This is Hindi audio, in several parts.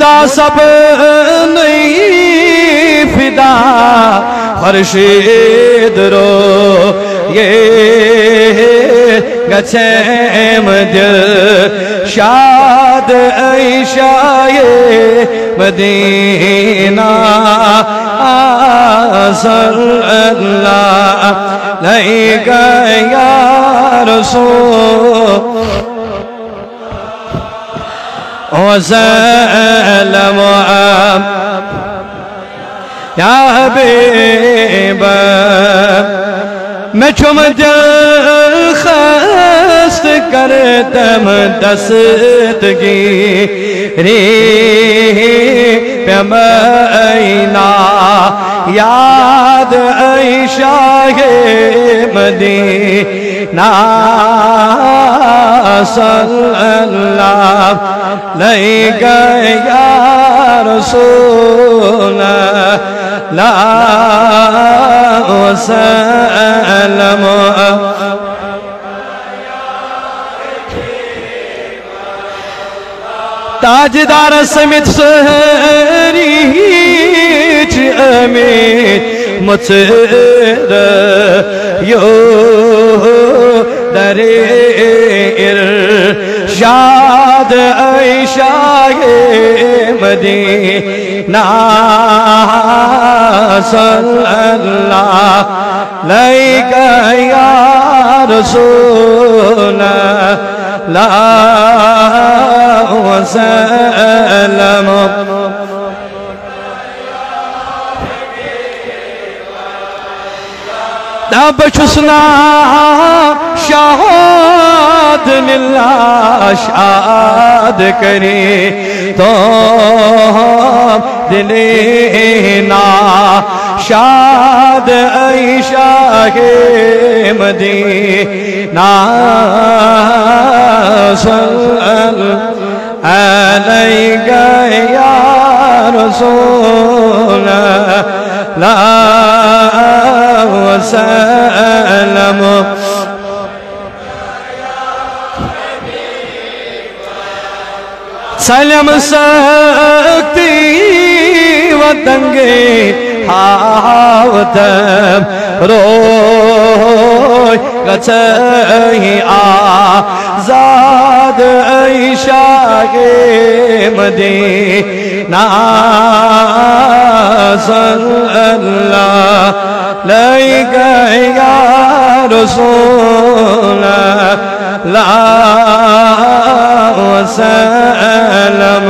मुर्दा सब नहीं फिदा खर्शीद रो ये गछेम दिल शाद ऐशाए मदीना सल्लल्लाहु अलैहि या रसूल वसल्लम या हबीब मैं चुम दिल खस्त करतम दस्तगी रे पैमैना याद ऐशाए मदीना सल्लल्लाहु अलैहि या रसूल अल्लाह वसल्लम ताजदार समित सहरीच अमीर मुत्सर यो दरे इरशाद ऐशाए मदीना सल्लल्लाहु अलैहि या रसूल अल्लाह वसल्लम तब छुसना शाद मिल्ला शाद करे तो दिले ना शाद ऐशाए मदीना सल्लल्लाहु अलैहि या रसूल अल्लाह वसल्लम सलम सकती वतंगे हावतम रोय गछही आजाद ऐशाए मदीना सल्लल्लाहु अलैहि या रसूल अल्लाह वसल्लम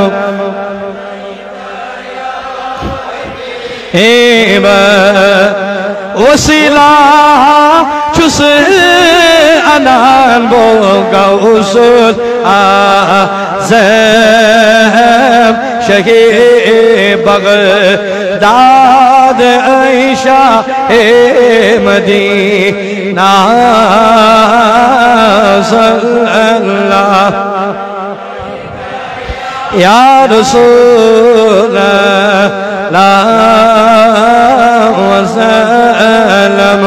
वसीला चुस अनान बो गौसुल आज़म शहे बगदाद ऐशाए मदीना सल्लल्लाहु या रसूल अल्लाह वसल्लम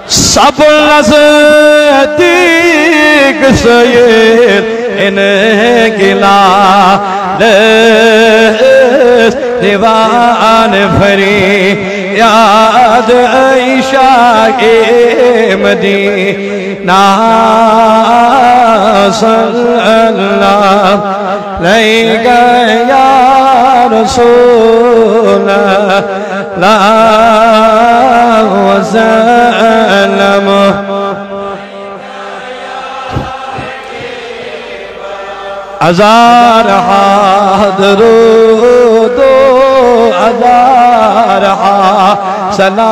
सब नज़दीक सैयद इन्हें गिला दीवान फरी याद ऐशाए मदीना सल्लल्लाहु अलैहि या रसूल अल्लाह वसल्लम हजार हादरो दो हजार सलाम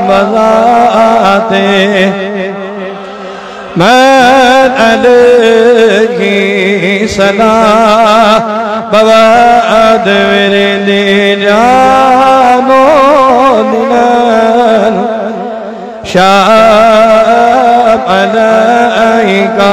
बजाते मैं अलैहि सलाम बवाद मेरे दी जानो दिलन शाम अलैका